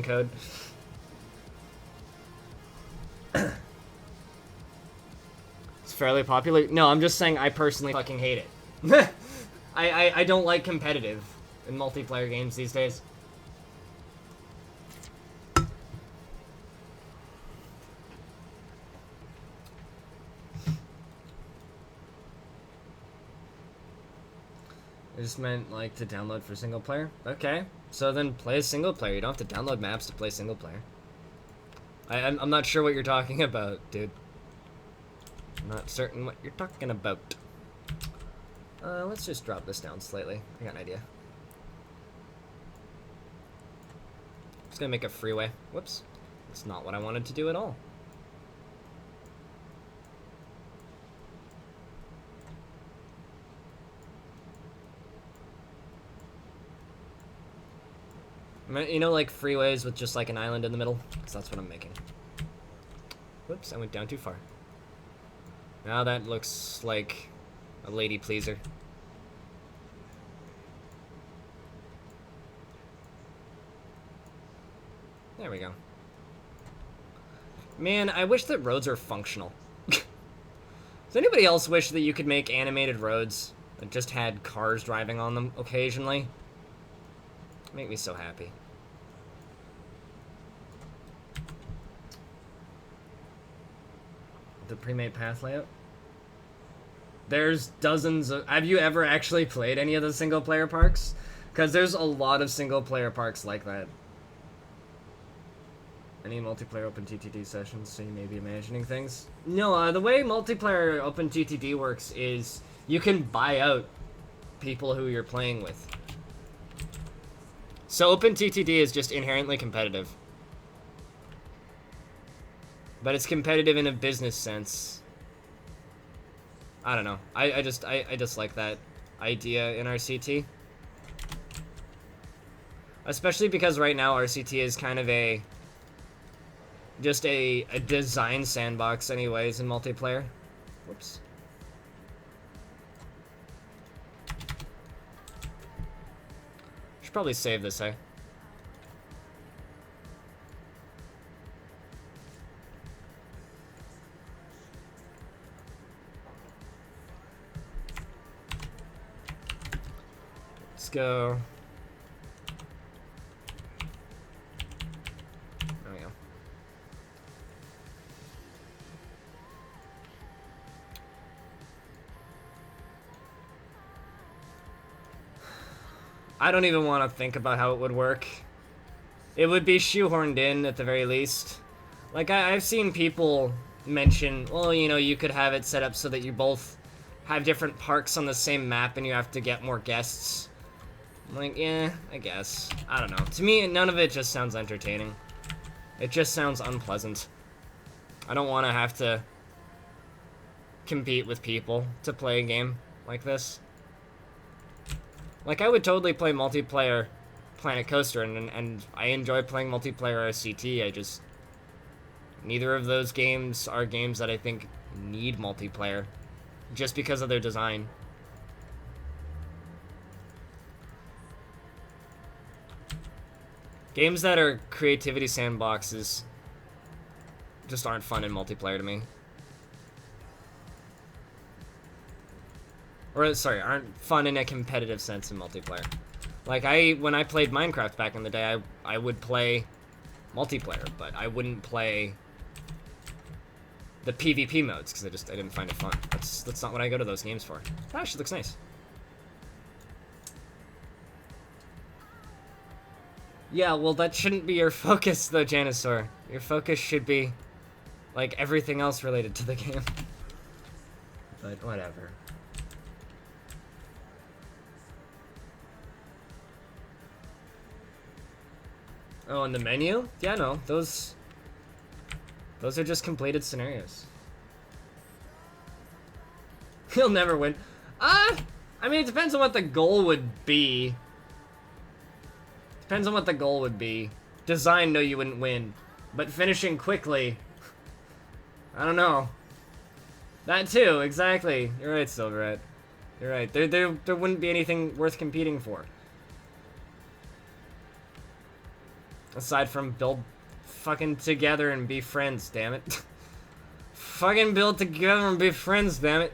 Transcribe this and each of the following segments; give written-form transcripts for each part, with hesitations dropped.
code. It's fairly popular. No, I'm just saying I personally fucking hate it. I don't like competitive in multiplayer games these days. I just meant, like, to download for single player. Okay, so then play a single player. You don't have to download maps to play single player. I'm not sure what you're talking about, dude. I'm not certain what you're talking about. Let's just drop this down slightly. I got an idea. Just gonna make a freeway. Whoops. That's not what I wanted to do at all. You know, like freeways with just like an island in the middle? Because that's what I'm making. Whoops, I went down too far. Now that looks like a lady pleaser. There we go. Man, I wish that roads were functional. Does anybody else wish that you could make animated roads that just had cars driving on them occasionally? Make me so happy. The pre-made path layout? There's dozens of... Have you ever actually played any of the single-player parks? Because there's a lot of single-player parks like that. Any multiplayer OpenRCT2 sessions, so you may be imagining things? No, the way multiplayer OpenRCT2 works is you can buy out people who you're playing with. So OpenRCT2 is just inherently competitive. But it's competitive in a business sense. I don't know. I just like that idea in RCT. Especially because right now RCT is kind of just a design sandbox anyways in multiplayer. Whoops. Should probably save this, eh? Let's go. There we go. I don't even want to think about how it would work. It would be shoehorned in at the very least. Like, I've seen people mention, well, you know, you could have it set up so that you both have different parks on the same map and you have to get more guests. I'm like, yeah, I guess. I don't know. To me, none of it just sounds entertaining. It just sounds unpleasant. I don't want to have to compete with people to play a game like this. Like, I would totally play multiplayer Planet Coaster, and I enjoy playing multiplayer RCT. I just... Neither of those games are games that I think need multiplayer, just because of their design. Games that are creativity sandboxes just aren't fun in multiplayer to me. Or, sorry, aren't fun in a competitive sense in multiplayer. Like, when I played Minecraft back in the day, I would play multiplayer, but I wouldn't play the PvP modes, because I didn't find it fun. That's not what I go to those games for. That actually looks nice. Yeah, well, that shouldn't be your focus, though, Janisaur. Your focus should be, like, everything else related to the game. But whatever. Oh, in the menu? Yeah, no, those are just completed scenarios. He'll never win. I mean, it depends on what the goal would be. Depends on what the goal would be. Design, no, you wouldn't win. But finishing quickly, I don't know. That too, exactly. You're right, Silverette. You're right. There wouldn't be anything worth competing for. Aside from build fucking together and be friends, damn it. Fucking build together and be friends, damn it.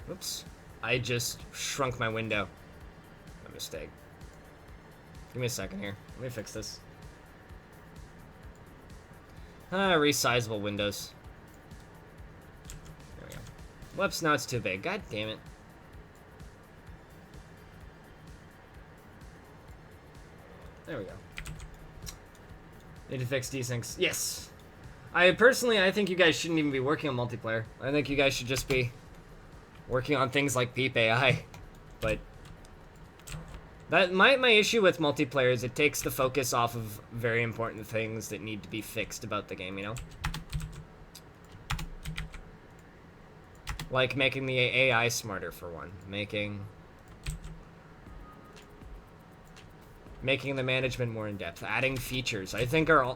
Oops. I just shrunk my window. My mistake. Give me a second here. Let me fix this. Resizable windows. There we go. Whoops, now it's too big. God damn it. There we go. Need to fix desyncs. Yes! I think you guys shouldn't even be working on multiplayer. I think you guys should just be working on things like Peep AI. But my issue with multiplayer is it takes the focus off of very important things that need to be fixed about the game, you know? Like making the AI smarter, for one. Making the management more in-depth. Adding features, I think are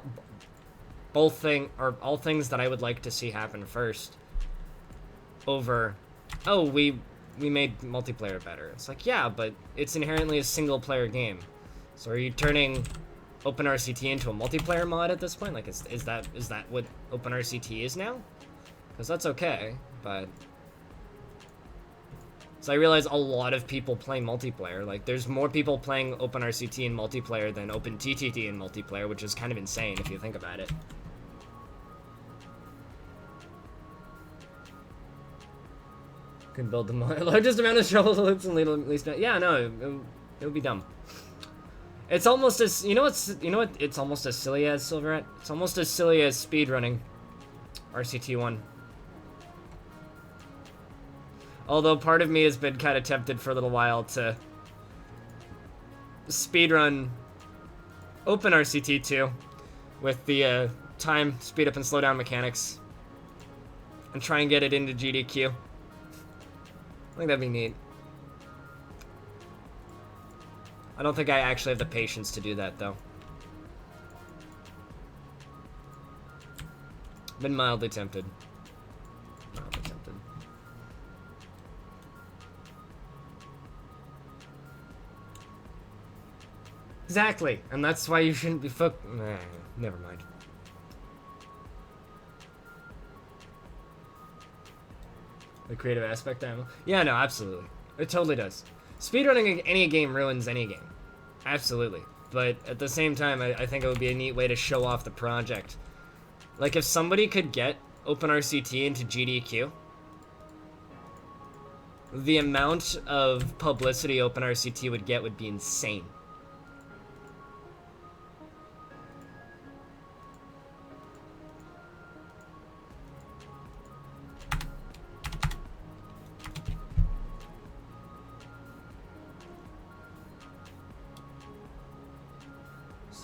all things that I would like to see happen first. Over, oh, we made multiplayer better. It's like, yeah, but it's inherently a single-player game. So are you turning OpenRCT into a multiplayer mod at this point? Like, is that what OpenRCT is now? Because that's okay, but... So I realize a lot of people play multiplayer. Like, there's more people playing OpenRCT in multiplayer than OpenTTT in multiplayer, which is kind of insane if you think about it. Can build the largest amount of shovel loops and least. Yeah, no, it would be dumb. It's almost as you know what? It's almost as silly as Silverette. It's almost as silly as speedrunning RCT1. Although part of me has been kind of tempted for a little while to speedrun OpenRCT2 with the time, speed up and slow down mechanics, and try and get it into GDQ. I think that'd be neat. I don't think I actually have the patience to do that, though. Been mildly tempted. Mildly tempted. Exactly, and that's why you shouldn't be never mind. The creative aspect, yeah, no, absolutely. It totally does. Speedrunning any game ruins any game. Absolutely. But at the same time, I think it would be a neat way to show off the project. Like, if somebody could get OpenRCT into GDQ, the amount of publicity OpenRCT would get would be insane.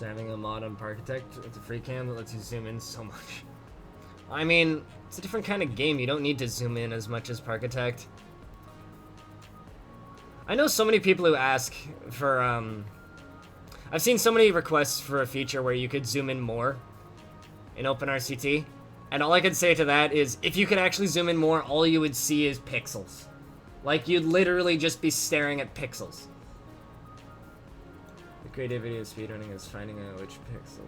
Having a mod on Parkitect with a free cam that lets you zoom in so much. I mean, it's a different kind of game. You don't need to zoom in as much as Parkitect. I know so many people who ask for, I've seen so many requests for a feature where you could zoom in more in OpenRCT, and all I could say to that is, if you could actually zoom in more, all you would see is pixels. Like, you'd literally just be staring at pixels. Creativity of speedrunning is finding out which pixel.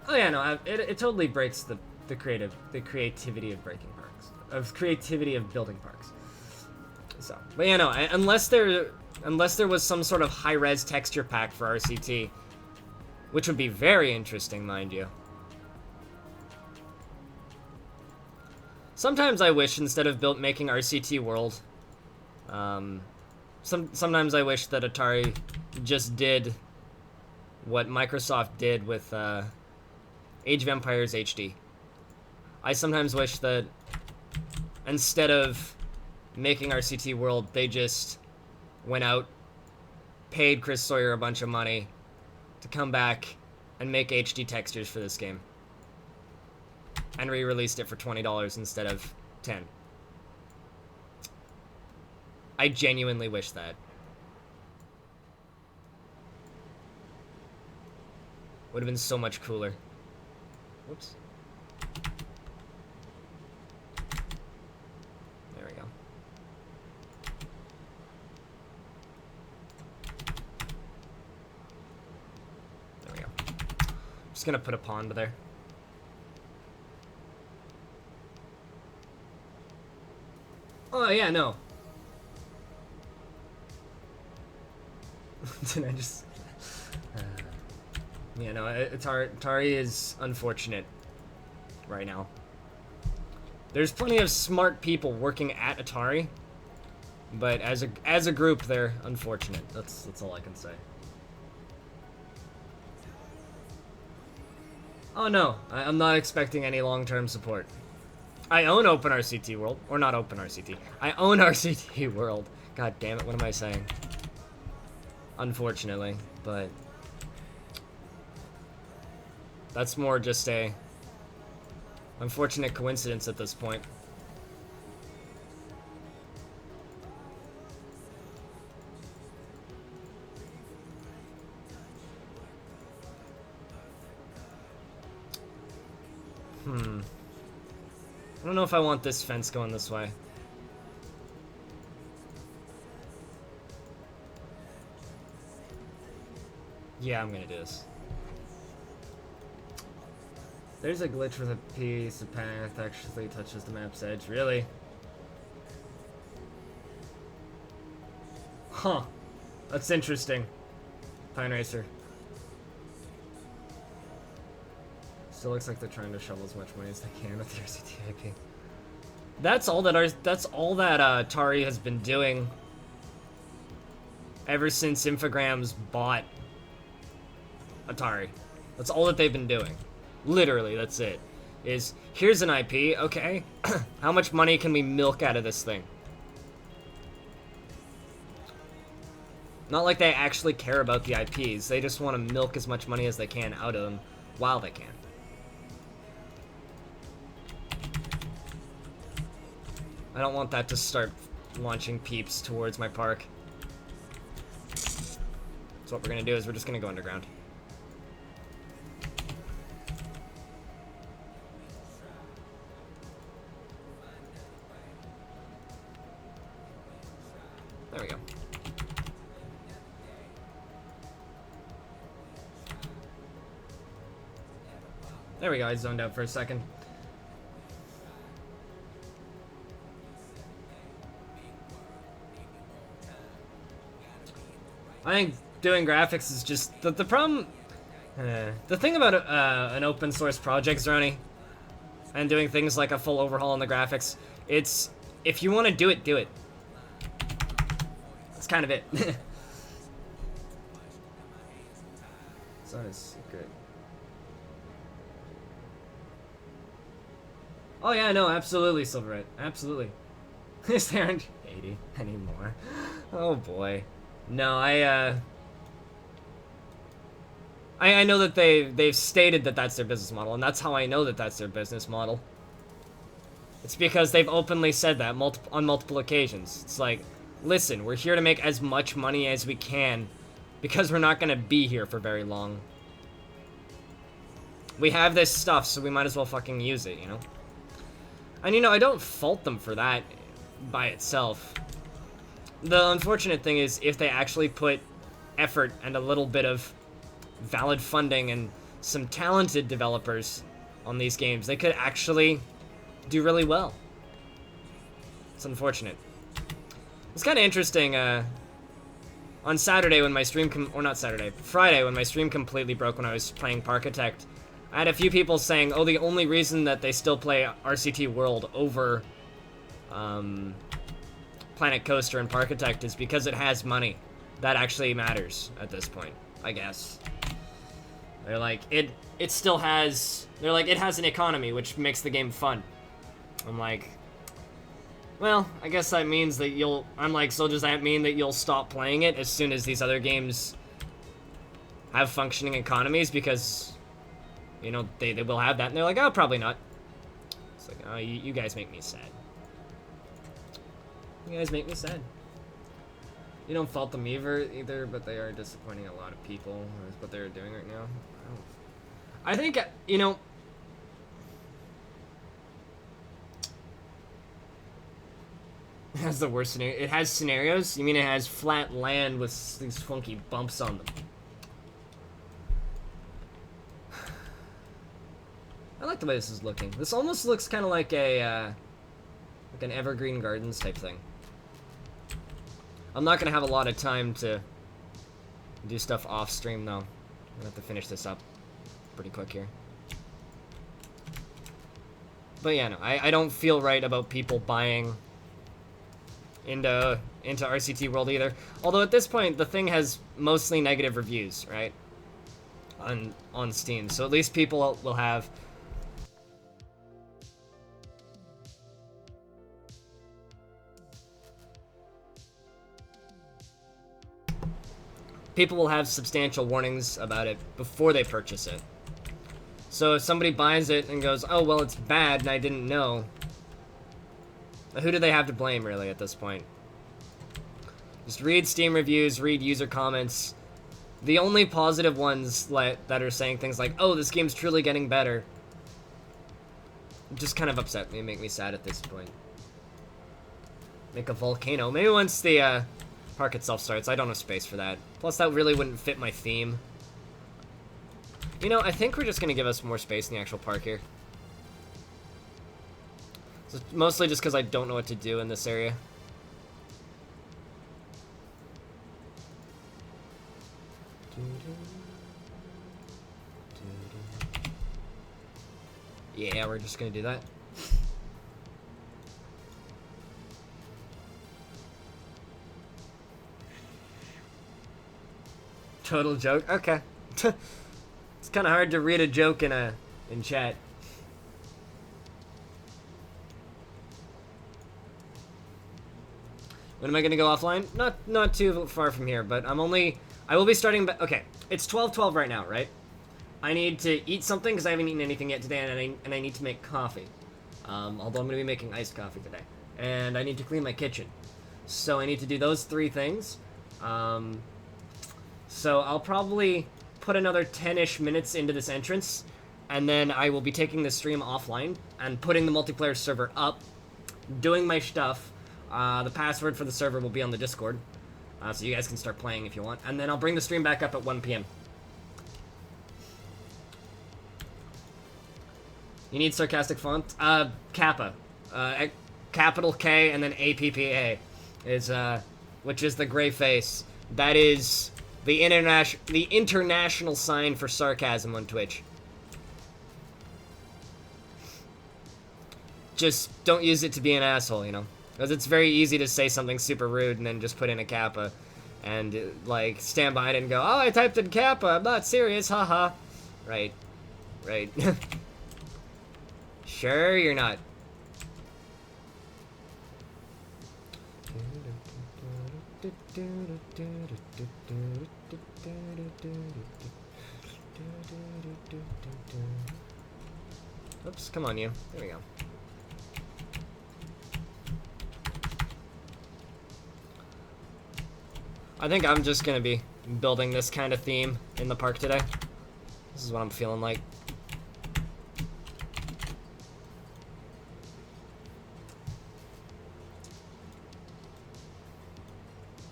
Oh yeah, no, it totally breaks the creativity of breaking parks, of creativity of building parks. So, but yeah, no, unless there was some sort of high-res texture pack for RCT, which would be very interesting, mind you. Sometimes I wish instead of making RCT World. Sometimes I wish that Atari just did what Microsoft did with Age of Empires HD. I sometimes wish that instead of making RCT World, they just went out, paid Chris Sawyer a bunch of money to come back and make HD textures for this game. And re-released it for $20 instead of $10. I genuinely wish that. Would have been so much cooler. Whoops. There we go. There we go. I'm just gonna put a pond there. Oh, yeah, no. Did I just... yeah, no, Atari is unfortunate right now. There's plenty of smart people working at Atari, but as a group, they're unfortunate. That's all I can say. Oh no, I'm not expecting any long-term support. I own OpenRCT World, or not OpenRCT. I own RCT World. God damn it, what am I saying? Unfortunately, but that's more just a unfortunate coincidence at this point. I don't know if I want this fence going this way. Yeah, I'm gonna do this. There's a glitch with a piece of path actually touches the map's edge. Really? Huh. That's interesting. Pine Racer. Still looks like they're trying to shovel as much money as they can with the RCT IP. That's all that Atari has been doing ever since Infogrames bought Atari. That's all that they've been doing. Literally, that's it. Is, here's an IP, okay? How much money can we milk out of this thing? Not like they actually care about the IPs. They just want to milk as much money as they can out of them while they can. I don't want that to start launching peeps towards my park. So what we're gonna do is we're just gonna go underground. There we go. There we go, I zoned out for a second. I think doing graphics is just the problem. The thing about an open source project, Zeroni, and doing things like a full overhaul on the graphics, it's if you want to do it, do it. That's kind of it. It's not a secret. Oh yeah, no, absolutely, Silverite, absolutely. Is there aren't 80 anymore? Oh boy. No, I know that they've stated that that's their business model, and that's how I know that that's their business model. It's because they've openly said that on multiple occasions. It's like, listen, we're here to make as much money as we can because we're not going to be here for very long. We have this stuff, so we might as well fucking use it, you know? And, you know, I don't fault them for that by itself. The unfortunate thing is if they actually put effort and a little bit of valid funding and some talented developers on these games, they could actually do really well. It's unfortunate. It's kind of interesting, on Saturday when my stream, Friday when my stream completely broke when I was playing Parkitect, I had a few people saying, oh, the only reason that they still play RCT World over, Planet Coaster and Parkitect is because it has money. That actually matters at this point, I guess. They're like, it still has, they're like, it has an economy, which makes the game fun. I'm like, well, I guess that means that I'm like, so does that mean that you'll stop playing it as soon as these other games have functioning economies? Because, you know, they will have that. And they're like, oh, probably not. It's like, oh, you guys make me sad. You guys make me sad. You don't fault them either, but they are disappointing a lot of people. Is what they're doing right now. I think, you know, it has the worst scenario. It has scenarios? You mean it has flat land with these funky bumps on them? I like the way this is looking. This almost looks kind of like a, like an Evergreen Gardens type thing. I'm not gonna have a lot of time to do stuff off stream though. I'm gonna have to finish this up pretty quick here. But yeah, no, I don't feel right about people buying into RCT World either. Although at this point, the thing has mostly negative reviews, right? On Steam, so at least people will have. People will have substantial warnings about it before they purchase it. So if somebody buys it and goes, oh, well, it's bad and I didn't know, who do they have to blame, really, at this point? Just read Steam reviews, read user comments. The only positive ones that are saying things like, oh, this game's truly getting better, just kind of upset me, make me sad at this point. Make a volcano. Maybe once the park itself starts. I don't have space for that. Plus, that really wouldn't fit my theme. You know, I think we're just going to give us more space in the actual park here. So mostly just because I don't know what to do in this area. Yeah, we're just going to do that. Total joke? Okay. It's kind of hard to read a joke in chat. When am I gonna go offline? Not too far from here, but I will be starting. Okay, it's 12:12 right now, right? I need to eat something because I haven't eaten anything yet today, and I need to make coffee. Although I'm gonna be making iced coffee today, and I need to clean my kitchen, so I need to do those 3 things. So I'll probably put another 10-ish minutes into this entrance, and then I will be taking the stream offline and putting the multiplayer server up, doing my stuff. The password for the server will be on the Discord, so you guys can start playing if you want, and then I'll bring the stream back up at 1 p.m. You need sarcastic font? Kappa. Capital K and then APPA is, which is the gray face. That is the international sign for sarcasm on Twitch. Just don't use it to be an asshole, you know? Because it's very easy to say something super rude and then just put in a kappa and, like, stand behind it and go, oh, I typed in kappa, I'm not serious, haha. Right. Right. Sure, you're not. Oops, come on, you. There we go. I think I'm just gonna be building this kind of theme in the park today. This is what I'm feeling like.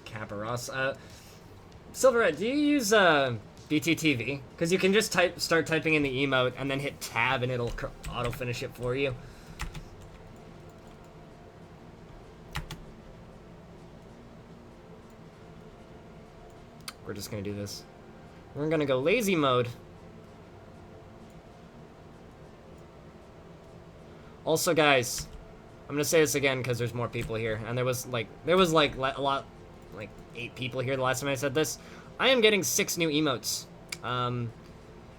Caparos. Silverette, do you use BTTV? Because you can just start typing in the emote and then hit tab and it'll auto finish it for you. We're just gonna do this. We're gonna go lazy mode. Also, guys, I'm gonna say this again because there's more people here, and there was like a lot, like 8 people here the last time I said this. I am getting 6 new emotes.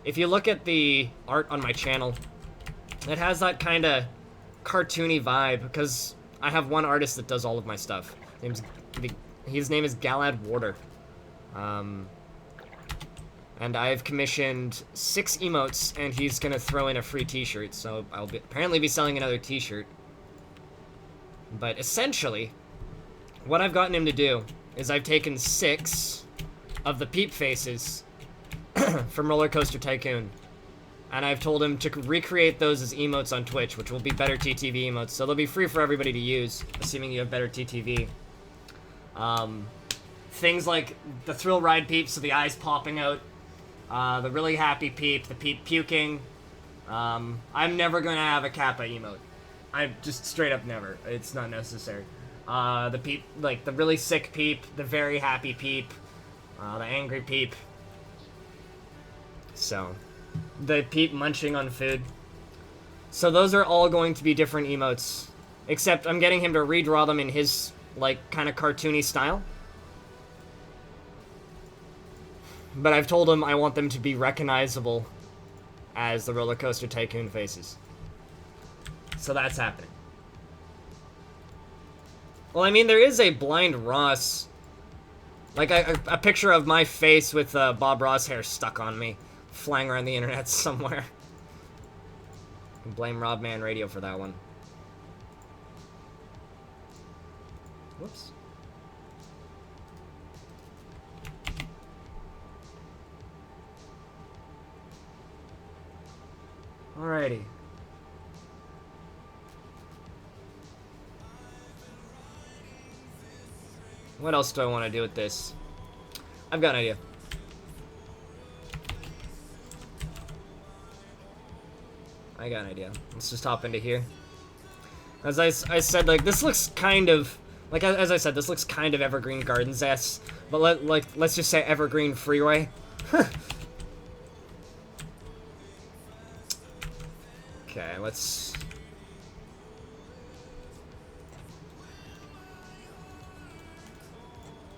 If you look at the art on my channel, it has that kind of cartoony vibe because I have one artist that does all of my stuff. His name is Galad Warder. And I've commissioned 6 emotes, and he's gonna throw in a free t-shirt, so I'll apparently be selling another t-shirt. But essentially, what I've gotten him to do is I've taken 6 of the peep faces from Roller Coaster Tycoon, And I've told him to recreate those as emotes on Twitch, which will be better TTV emotes. So they'll be free for everybody to use, assuming you have better TTV. Things like the thrill ride peep, so the eyes popping out. The really happy peep, the peep puking. I'm never going to have a Kappa emote. I just straight up never. It's not necessary. The peep, like the really sick peep, the very happy peep, the angry peep. So, the peep munching on food. So those are all going to be different emotes. Except I'm getting him to redraw them in his, like, kind of cartoony style. But I've told him I want them to be recognizable as the Roller Coaster Tycoon faces. So that's happening. Well, I mean, there is a Blind Ross. Like, a picture of my face with Bob Ross hair stuck on me. Flying around the internet somewhere. I can blame Rob Man Radio for that one. Whoops. Alrighty. What else do I want to do with this? I've got an idea. I got an idea. Let's just hop into here. As I said, like, this looks kind of... Like, as I said, this looks kind of Evergreen Gardens-esque. But, let's just say Evergreen Freeway. Okay, let's...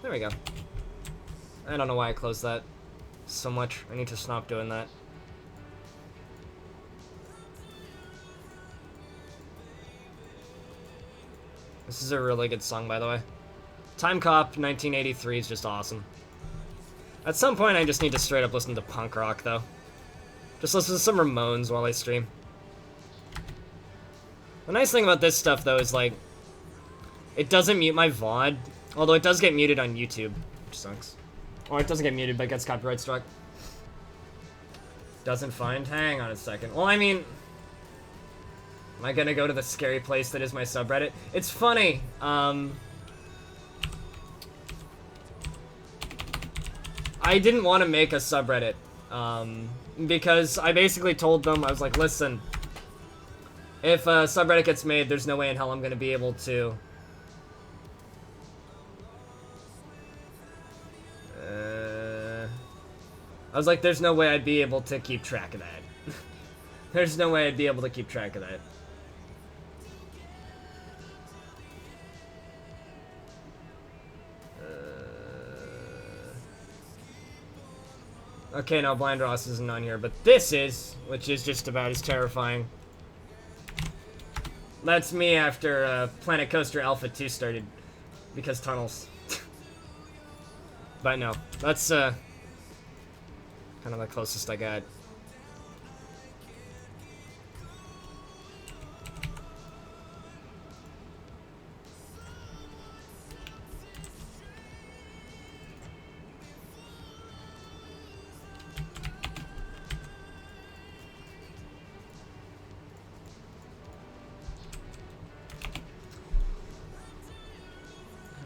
There we go. I don't know why I closed that so much. I need to stop doing that. This is a really good song, by the way. Time Cop 1983 is just awesome. At some point, I just need to straight up listen to punk rock, though. Just listen to some Ramones while I stream. The nice thing about this stuff, though, is, like, it doesn't mute my VOD, although it does get muted on YouTube, which sucks. Or it doesn't get muted, but it gets copyright struck. Doesn't find? Hang on a second. Well, I mean... Am I gonna go to the scary place that is my subreddit? It's funny, I didn't want to make a subreddit, because I basically told them, I was like, listen, if a subreddit gets made, there's no way in hell I'm gonna be able to... I was like, there's no way I'd be able to keep track of that. There's no way I'd be able to keep track of that. Okay, no, Blind Ross isn't on here, but this is, which is just about as terrifying. That's me after Planet Coaster Alpha 2 started, because tunnels. But no, that's kind of the closest I got.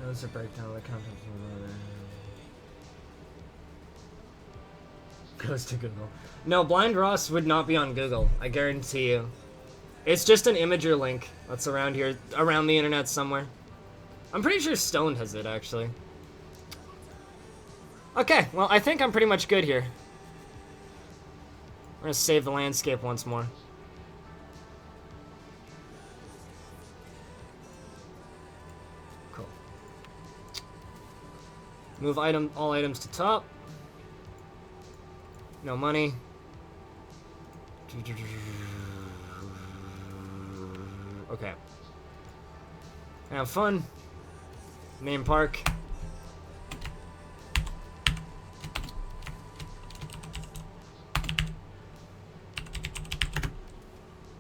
That's a breakdown of the content. Goes to Google. No, Blind Ross would not be on Google. I guarantee you. It's just an Imager link that's around here, around the internet somewhere. I'm pretty sure Stoned has it, actually. Okay, well, I think I'm pretty much good here. We're gonna save the landscape once more. Cool. Move all items to top. No money. Okay. Have fun. Name park.